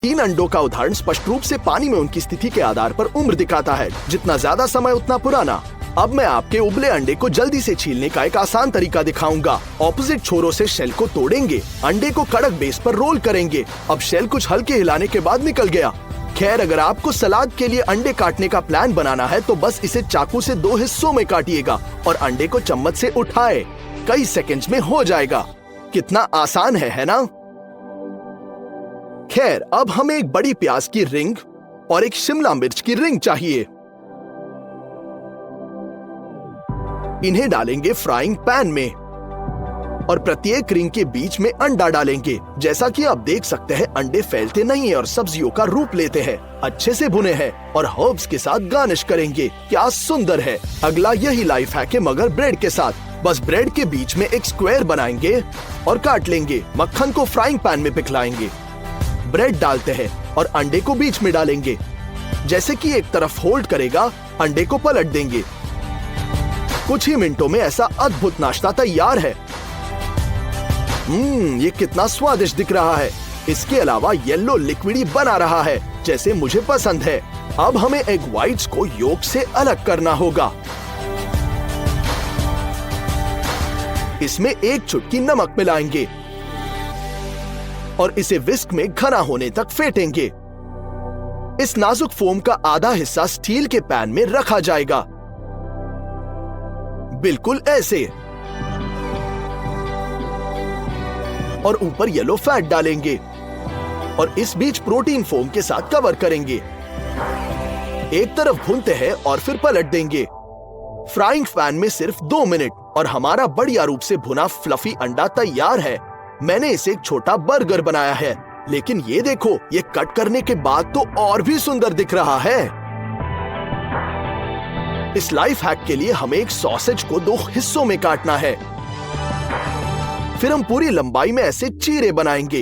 3 अंडों का उदाहरण स्पष्ट रूप से पानी में उनकी स्थिति के आधार पर उम्र दिखाता है, जितना ज्यादा समय उतना पुराना। अब मैं आपके उबले अंडे को जल्दी से छीलने का एक आसान तरीका दिखाऊंगा। ऑपोजिट छोरों से शेल को तोड़ेंगे, अंडे को कड़क बेस पर रोल करेंगे। अब शेल कुछ हल्के हिलाने के बाद निकल गया। खैर, अगर आपको सलाद के लिए अंडे काटने का प्लान बनाना है तो बस इसे चाकू से 2 हिस्सों में काटिएगा और अंडे को चम्मच से उठाए। कई सेकंड्स में हो जाएगा। कितना आसान है ना? खैर, अब हमें एक बड़ी प्याज की रिंग और एक शिमला मिर्च की रिंग चाहिए। इन्हें डालेंगे फ्राइंग पैन में और प्रत्येक रिंग के बीच में अंडा डालेंगे। जैसा कि आप देख सकते हैं, अंडे फैलते नहीं है और सब्जियों का रूप लेते हैं। अच्छे से भुने हैं और हर्ब्स के साथ गार्निश करेंगे। क्या सुंदर है। अगला यही लाइफ हैक है, मगर ब्रेड के साथ। बस ब्रेड के बीच में एक स्क्वायर बनाएंगे और काट लेंगे। मक्खन को फ्राइंग पैन में पिघलाएंगे। ब्रेड डालते हैं और अंडे को बीच में डालेंगे। जैसे कि एक तरफ होल्ड करेगा, अंडे को पलट देंगे। कुछ ही मिनटों में ऐसा अद्भुत नाश्ता तैयार है। ये कितना स्वादिष्ट दिख रहा है। इसके अलावा येलो लिक्विडी बना रहा है, जैसे मुझे पसंद है। अब हमें एग व्हाइट्स को योक से अलग करना होगा। इसमें एक चुटकी नमक मिलाएंगे और इसे विस्क में घना होने तक फेंटेंगे। इस नाजुक फोम का आधा हिस्सा स्टील के पैन में रखा जाएगा, बिल्कुल ऐसे, और ऊपर येलो फैट डालेंगे और इस बीच प्रोटीन फोम के साथ कवर करेंगे। एक तरफ भूनते हैं और फिर पलट देंगे। फ्राइंग पैन में सिर्फ 2 मिनट और हमारा बढ़िया रूप से भुना फ्लफी अंडा तैयार है। मैंने इसे एक छोटा बर्गर बनाया है, लेकिन ये देखो, ये कट करने के बाद तो और भी सुंदर दिख रहा है। इस लाइफ हैक के लिए हमें एक सॉसेज को 2 हिस्सों में काटना है। फिर हम पूरी लंबाई में ऐसे चीरे बनाएंगे।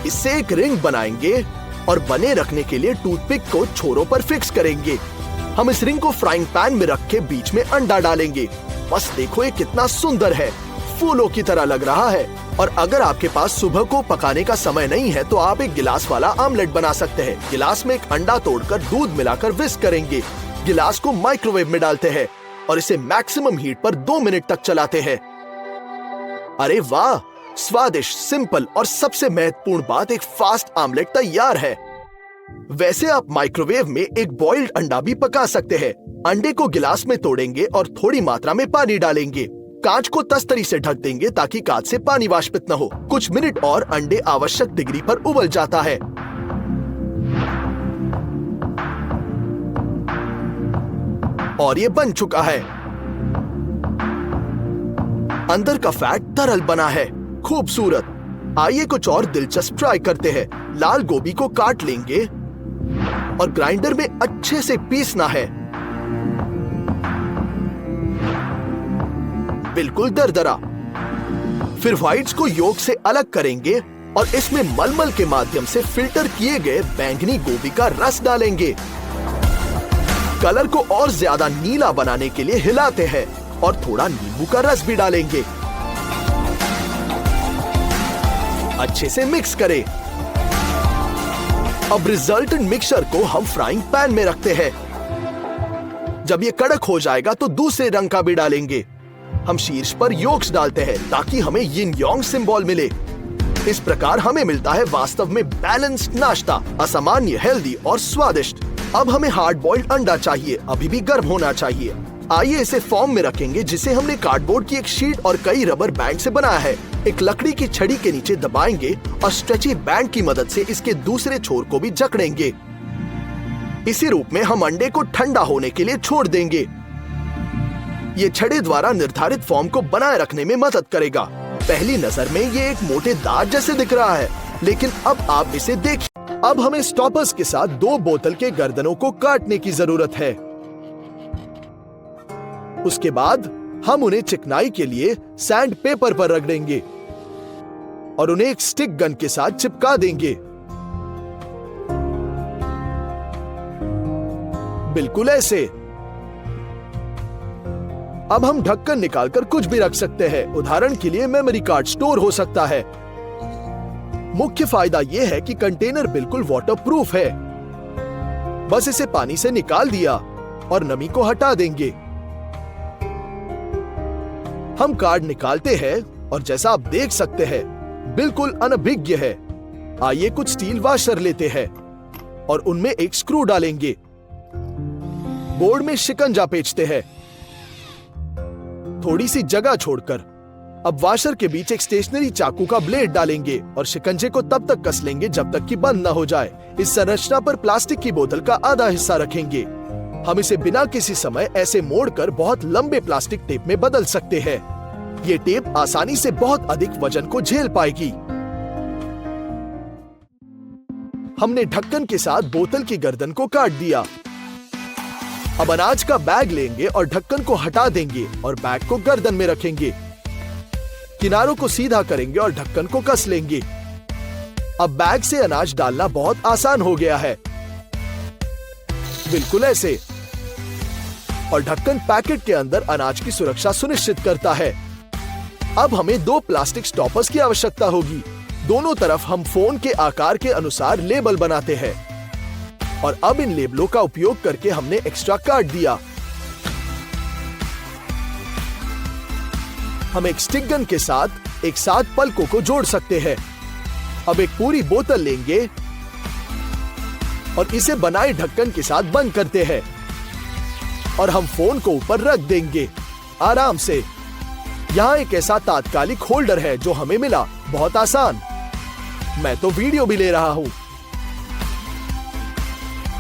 इससे एक रिंग बनाएंगे और बने रखने के लिए टूथपिक को छोरों पर फिक्स करेंगे। हम इस रिंग को फ्राइंग पैन में रख के बीच में अंडा डालेंगे। बस देखो, ये कितना सुंदर है, फूलों की तरह लग रहा है। और अगर आपके पास सुबह को पकाने का समय नहीं है तो आप एक गिलास वाला आमलेट बना सकते हैं। गिलास में एक अंडा तोड़कर दूध मिलाकर विस्क करेंगे। गिलास को माइक्रोवेव में डालते हैं और इसे मैक्सिमम हीट पर 2 मिनट तक चलाते हैं। अरे वाह, स्वादिष्ट, सिंपल और सबसे महत्वपूर्ण बात, एक फास्ट आमलेट तैयार है। वैसे आप माइक्रोवेव में एक बॉइल्ड अंडा भी पका सकते हैं। अंडे को गिलास में तोड़ेंगे और थोड़ी मात्रा में पानी डालेंगे। कांच को तस्तरी से ढक देंगे ताकि कांच से पानी वाष्पित न हो। कुछ मिनट और अंडे आवश्यक डिग्री पर उबल जाता है। और ये बन चुका है। अंदर का फैट तरल बना है, खूबसूरत। आइए कुछ और दिलचस्प ट्राई करते हैं। लाल गोभी को काट लेंगे और ग्राइंडर में अच्छे से पीसना है, बिल्कुल दरदरा। फिर व्हाइट्स को योक से अलग करेंगे और इसमें मलमल के माध्यम से फिल्टर किए गए बैंगनी गोभी का रस डालेंगे। कलर को और ज्यादा नीला बनाने के लिए हिलाते हैं और थोड़ा नींबू का रस भी डालेंगे। अच्छे से मिक्स करें। अब रिजल्टेंट मिक्सचर को हम फ्राइंग पैन में रखते हैं। जब ये कड़क हो जाएगा तो दूसरे रंग का भी डालेंगे। हम शीर्ष पर योक्स डालते हैं ताकि हमें यिन यांग सिंबल मिले। इस प्रकार हमें मिलता है वास्तव में बैलेंस्ड नाश्ता, असामान्य, हेल्दी और स्वादिष्ट। अब हमें हार्ड बॉइल्ड अंडा चाहिए, अभी भी गर्म होना चाहिए। आइए इसे फॉर्म में रखेंगे जिसे हमने कार्डबोर्ड की एक शीट और कई रबर बैंड से बनाया है। एक लकड़ी की छड़ी के नीचे दबाएंगे और स्ट्रेची बैंड की मदद से इसके दूसरे छोर को भी जकड़ेंगे। इसी रूप में हम अंडे को ठंडा होने के लिए छोड़ देंगे। ये छड़ी द्वारा निर्धारित फॉर्म को बनाए रखने में मदद करेगा। पहली नजर में ये एक मोटे दांत जैसे दिख रहा है, लेकिन अब आप इसे देखिए। अब हमें स्टॉपर्स के साथ 2 बोतल के गर्दनों को काटने की जरूरत है। उसके बाद हम उन्हें चिकनाई के लिए सैंड पेपर पर रगड़ेंगे और उन्हें एक स्टिक गन के साथ चिपका देंगे, बिल्कुल ऐसे। अब हम ढक्कन निकालकर कुछ भी रख सकते हैं। उदाहरण के लिए मेमोरी कार्ड स्टोर हो सकता है। मुख्य फायदा यह है कि कंटेनर बिल्कुल वाटरप्रूफ है। बस इसे पानी से निकाल दिया और नमी को हटा देंगे। हम कार्ड निकालते हैं और जैसा आप देख सकते हैं बिल्कुल अनभिज्ञ है। आइए कुछ स्टील वाशर लेते हैं और उनमें एक स्क्रू डालेंगे। बोर्ड में शिकंजा पेंचते हैं थोड़ी सी जगह छोड़कर। अब वाशर के बीच एक स्टेशनरी चाकू का ब्लेड डालेंगे और शिकंजे को तब तक कस लेंगे जब तक कि बंद न हो जाए। इस संरचना पर प्लास्टिक की बोतल का आधा हिस्सा रखेंगे। हम इसे बिना किसी समय ऐसे मोड़कर बहुत लंबे प्लास्टिक टेप में बदल सकते हैं। ये टेप आसानी से बहुत अधिक वजन को झेल पाएगी। हमने ढक्कन के साथ बोतल की गर्दन को काट दिया। अब अनाज का बैग लेंगे और ढक्कन को हटा देंगे और बैग को गर्दन में रखेंगे। किनारों को सीधा करेंगे और ढक्कन को कस लेंगे। अब बैग से अनाज डालना बहुत आसान हो गया है, बिल्कुल ऐसे। और ढक्कन पैकेट के अंदर अनाज की सुरक्षा सुनिश्चित करता है। अब हमें 2 प्लास्टिक स्टॉपर्स की आवश्यकता होगी। दोनों तरफ हम फोन के आकार के अनुसार लेबल बनाते हैं और अब इन लेबलों का उपयोग करके हमने एक्स्ट्रा काट दिया। हम एक स्टिक गन के साथ एक साथ पलकों को जोड़ सकते हैं। अब एक पूरी बोतल लेंगे और इसे बनाए ढक्कन के साथ बंद करते हैं और हम फोन को ऊपर रख देंगे आराम से। यहाँ एक ऐसा तात्कालिक होल्डर है जो हमें मिला, बहुत आसान। मैं तो वीडियो भी ले रहा हूं।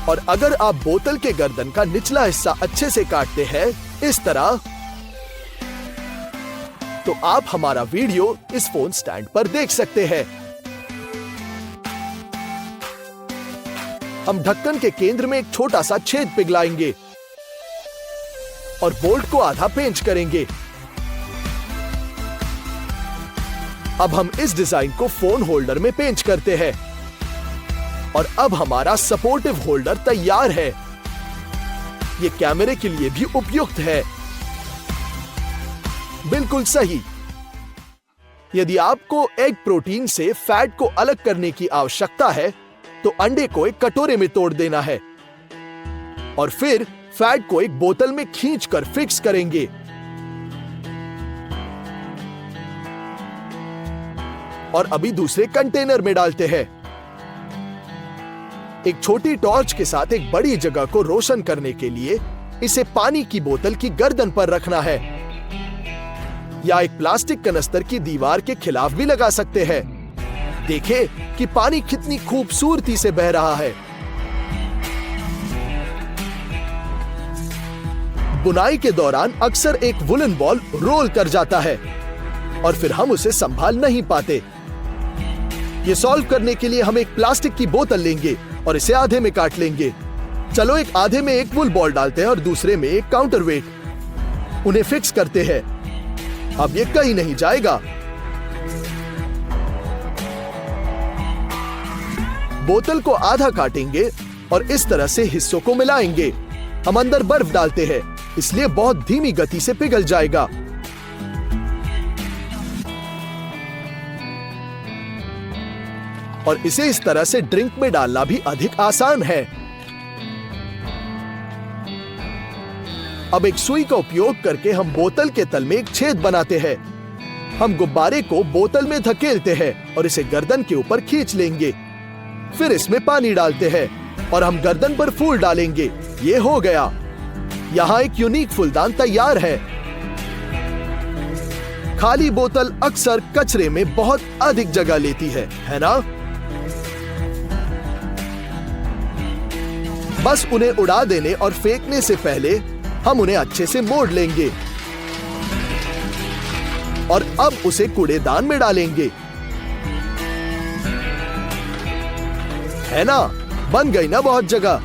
और अगर आप बोतल के गर्दन का निचला हिस्सा अच्छे से काटते हैं इस तरह, तो आप हमारा वीडियो इस फोन स्टैंड पर देख सकते हैं। हम ढक्कन के केंद्र में एक छोटा सा छेद पिघलाएंगे और बोल्ट को आधा पेंच करेंगे। अब हम इस डिजाइन को फोन होल्डर में पेंच करते हैं और अब हमारा सपोर्टिव होल्डर तैयार है। ये कैमरे के लिए भी उपयुक्त है। बिल्कुल सही। यदि आपको एग प्रोटीन से फैट को अलग करने की आवश्यकता है तो अंडे को एक कटोरे में तोड़ देना है और फिर फैट को एक बोतल में खींचकर फिक्स करेंगे। और अभी दूसरे कंटेनर में डालते हैं। एक छोटी टॉर्च के साथ एक बड़ी जगह को रोशन करने के लिए इसे पानी की बोतल की गर्दन पर रखना है या एक प्लास्टिक कनस्तर की दीवार के खिलाफ भी लगा सकते हैं। देखें कि पानी कितनी खूबसूरती से बह रहा है। बुनाई के दौरान अक्सर एक वुलन बॉल रोल कर जाता है और फिर हम उसे संभाल नहीं पाते। ये सॉल्व करने के लिए हम एक प्लास्टिक की बोतल लेंगे और इसे आधे में काट लेंगे। चलो एक आधे में एक वुल बॉल डालते हैं और दूसरे में एक काउंटर वेट। उन्हें फिक्स करते हैं। अब ये कहीं नहीं जाएगा। बोतल को आधा काटेंगे और इस तरह से हिस्सों को मिलाएंगे। हम अंदर बर्फ डालते हैं, इसलिए बहुत धीमी गति से पिघल जाएगा। और इसे इस तरह से ड्रिंक में डालना भी अधिक आसान है। अब एक सुई का उपयोग करके हम बोतल के तल में एक छेद बनाते हैं। हम गुब्बारे को बोतल में धकेलते हैं और इसे गर्दन के ऊपर खींच लेंगे। फिर इसमें पानी डालते हैं और हम गर्दन पर फूल डालेंगे। ये हो गया। यहाँ एक यूनिक फूलदान तैयार है। खाली बोतल अक्सर कचरे में बहुत अधिक जगह लेती है ना? बस उन्हें उड़ा देने और फेंकने से पहले हम उन्हें अच्छे से मोड़ लेंगे और अब उसे कूड़ेदान में डालेंगे। है ना? बन गई ना बहुत जगह।